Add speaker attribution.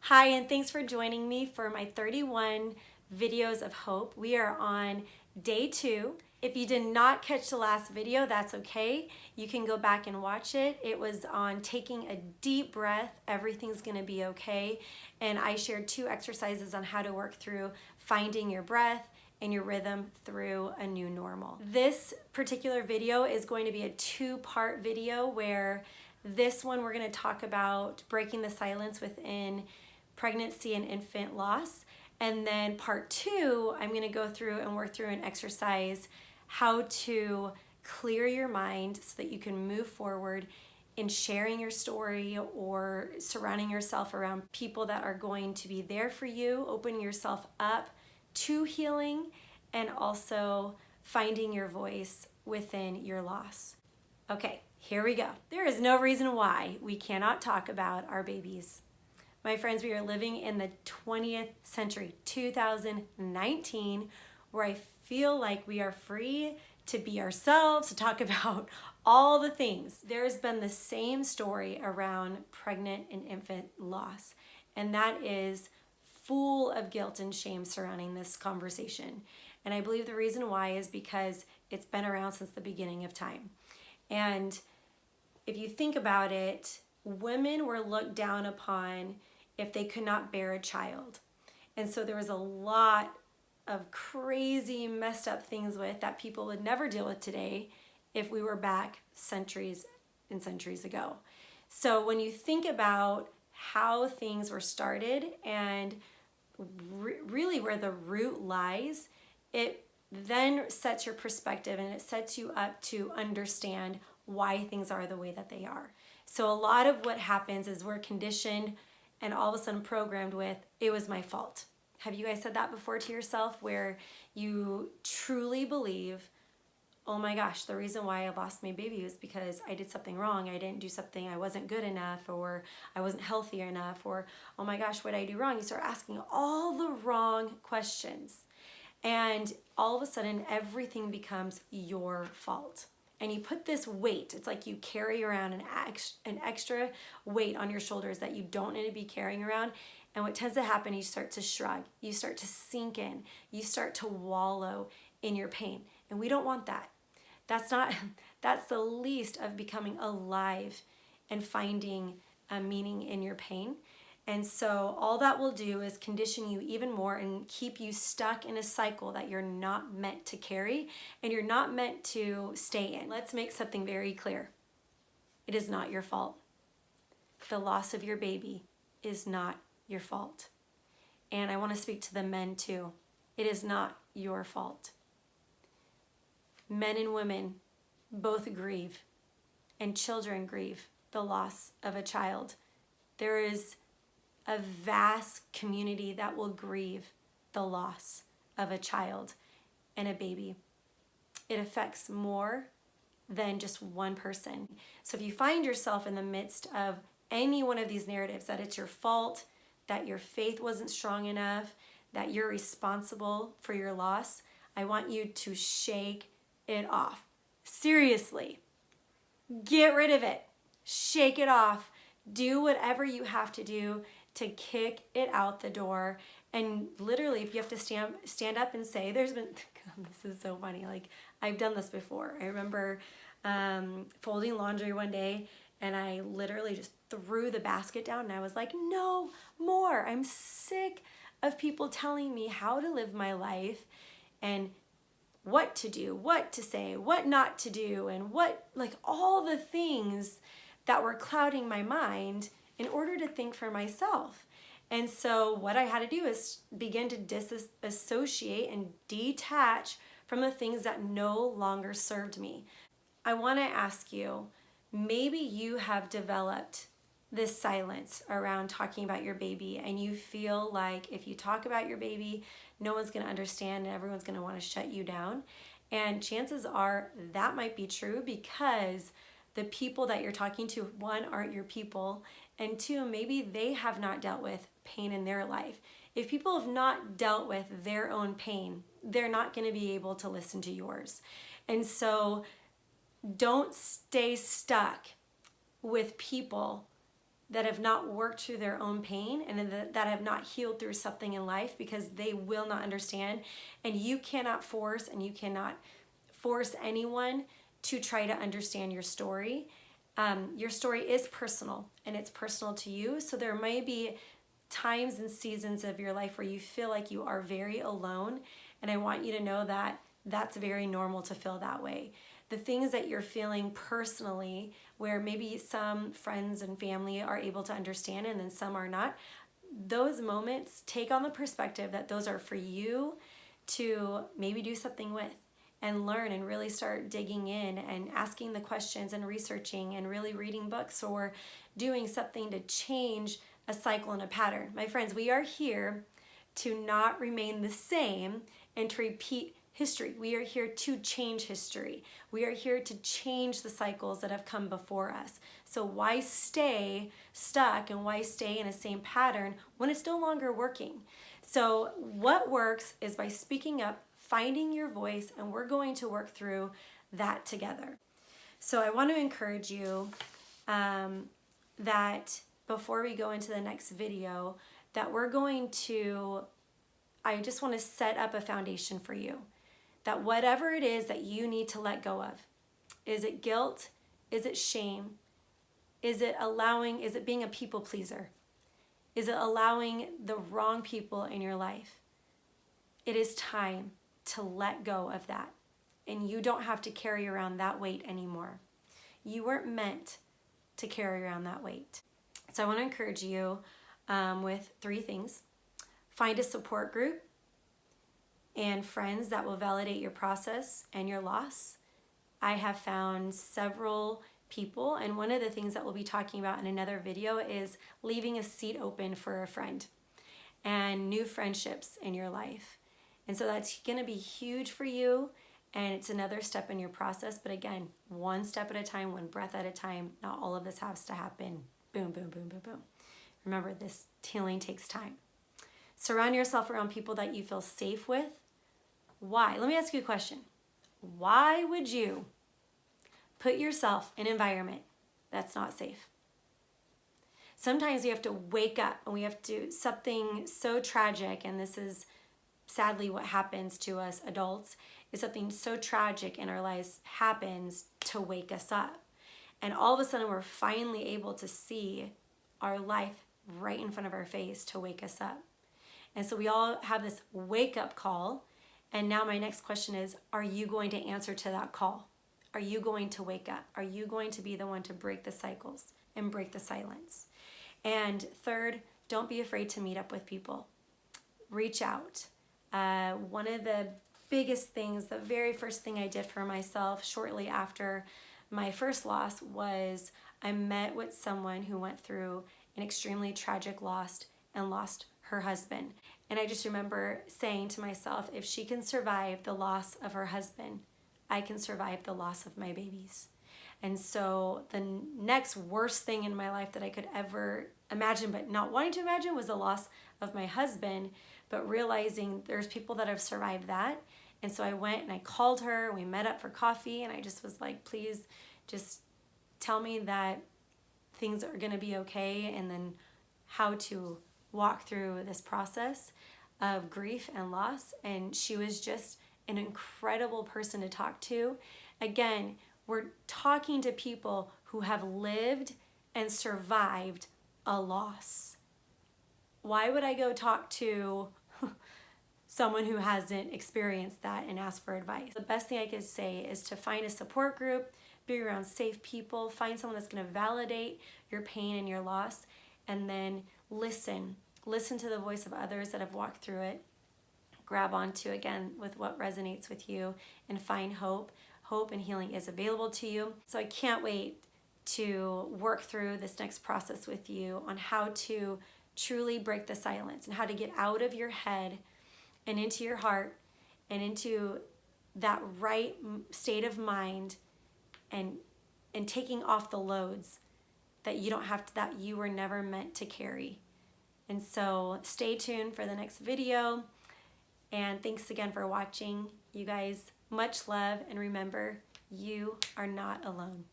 Speaker 1: Hi, and thanks for joining me for my 31 videos of hope. We are on day 2. If you did not catch the last video, that's okay. You can go back and watch it. It was on taking a deep breath, everything's gonna be okay. And I shared 2 exercises on how to work through finding your breath and your rhythm through a new normal. This particular video is going to be a 2-part video where this one we're gonna talk about breaking the silence within pregnancy and infant loss. And then part 2, I'm gonna go through and work through an exercise how to clear your mind so that you can move forward in sharing your story or surrounding yourself around people that are going to be there for you, opening yourself up to healing, and also finding your voice within your loss. Okay, here we go. There is no reason why we cannot talk about our babies. My friends, we are living in the 20th century, 2019, where I feel like we are free to be ourselves, to talk about all the things. There's been the same story around pregnant and infant loss, and that is full of guilt and shame surrounding this conversation. And I believe the reason why is because it's been around since the beginning of time. And if you think about it, women were looked down upon if they could not bear a child. And so there was a lot of crazy, messed up things with that people would never deal with today if we were back centuries and centuries ago. So when you think about how things were started and really where the root lies, it then sets your perspective and it sets you up to understand why things are the way that they are. So a lot of what happens is we're conditioned and all of a sudden programmed with, it was my fault. Have you guys said that before to yourself, where you truly believe, oh my gosh, the reason why I lost my baby was because I did something wrong. I didn't do something, I wasn't good enough, or I wasn't healthy enough, or oh my gosh, what did I do wrong? You start asking all the wrong questions. And all of a sudden, everything becomes your fault. And you put this weight, it's like you carry around an extra weight on your shoulders that you don't need to be carrying around. And what tends to happen, you start to shrug, you start to sink in, you start to wallow in your pain. And we don't want that. That's the least of becoming alive and finding a meaning in your pain. And so all that will do is condition you even more and keep you stuck in a cycle that you're not meant to carry and you're not meant to stay in. Let's make something very clear. It is not your fault. The loss of your baby is not your fault. And I want to speak to the men too. It is not your fault. Men and women both grieve, and children grieve the loss of a child. There is a vast community that will grieve the loss of a child and a baby. It affects more than just one person. So if you find yourself in the midst of any one of these narratives, that it's your fault, that your faith wasn't strong enough, that you're responsible for your loss, I want you to shake it off. Seriously, get rid of it. Shake it off. Do whatever you have to do to kick it out the door. And literally, if you have to stand up and say, this is so funny, like I've done this before. I remember folding laundry one day and I literally just threw the basket down and I was like, no more. I'm sick of people telling me how to live my life and what to do, what to say, what not to do, and like all the things that were clouding my mind in order to think for myself. And so what I had to do is begin to disassociate and detach from the things that no longer served me. I want to ask you, maybe you have developed this silence around talking about your baby and you feel like if you talk about your baby, no one's going to understand and everyone's going to want to shut you down. And chances are that might be true because the people that you're talking to, one, aren't your people, and two, maybe they have not dealt with pain in their life. If people have not dealt with their own pain, they're not going to be able to listen to yours. And so don't stay stuck with people that have not worked through their own pain and that have not healed through something in life, because they will not understand. And you cannot force anyone to try to understand your story. Your story is personal, and it's personal to you. So there may be times and seasons of your life where you feel like you are very alone. And I want you to know that that's very normal to feel that way. The things that you're feeling personally, where maybe some friends and family are able to understand and then some are not, those moments, take on the perspective that those are for you to maybe do something with and learn and really start digging in and asking the questions and researching and really reading books or doing something to change a cycle and a pattern. My friends, we are here to not remain the same and to repeat history. We are here to change history. We are here to change the cycles that have come before us. So why stay stuck and why stay in a same pattern when it's no longer working? So what works is by speaking up, finding your voice, and we're going to work through that together. So I want to encourage you that before we go into the next video, that I just want to set up a foundation for you. That whatever it is that you need to let go of, is it guilt? Is it shame? Is it being a people pleaser? Is it allowing the wrong people in your life? It is time to let go of that. And you don't have to carry around that weight anymore. You weren't meant to carry around that weight. So I want to encourage you with 3 things. Find a support group and friends that will validate your process and your loss. I have found several people, and one of the things that we'll be talking about in another video is leaving a seat open for a friend and new friendships in your life. And so that's going to be huge for you, and it's another step in your process. But again, one step at a time, one breath at a time. Not all of this has to happen. Boom, boom, boom, boom, boom. Remember, this healing takes time. Surround yourself around people that you feel safe with. Why? Let me ask you a question. Why would you put yourself in an environment that's not safe? Sometimes we have to wake up and we have to, something so tragic, and this is sadly what happens to us adults, is something so tragic in our lives happens to wake us up. And all of a sudden we're finally able to see our life right in front of our face to wake us up. And so we all have this wake up call. And now my next question is, are you going to answer to that call? Are you going to wake up? Are you going to be the one to break the cycles and break the silence? And third, don't be afraid to meet up with people. Reach out. One of the biggest things, the very first thing I did for myself shortly after my first loss was I met with someone who went through an extremely tragic loss and lost her husband. And I just remember saying to myself, if she can survive the loss of her husband, I can survive the loss of my babies. And so the next worst thing in my life that I could ever imagine, but not wanting to imagine, was the loss of my husband, but realizing there's people that have survived that. And so I went and I called her, we met up for coffee, and I just was like, please just tell me that things are gonna be okay, and then how to walk through this process of grief and loss. And she was just an incredible person to talk to. Again, we're talking to people who have lived and survived a loss. Why would I go talk to someone who hasn't experienced that and ask for advice? The best thing I could say is to find a support group, be around safe people, find someone that's going to validate your pain and your loss, and then listen to the voice of others that have walked through it. Grab onto, again, with what resonates with you, and find hope. Hope and healing is available to you. So I can't wait to work through this next process with you on how to truly break the silence and how to get out of your head and into your heart and into that right state of mind, and taking off the loads that you don't have to, that you were never meant to carry. And so stay tuned for the next video. And thanks again for watching. You guys, much love, and remember, you are not alone.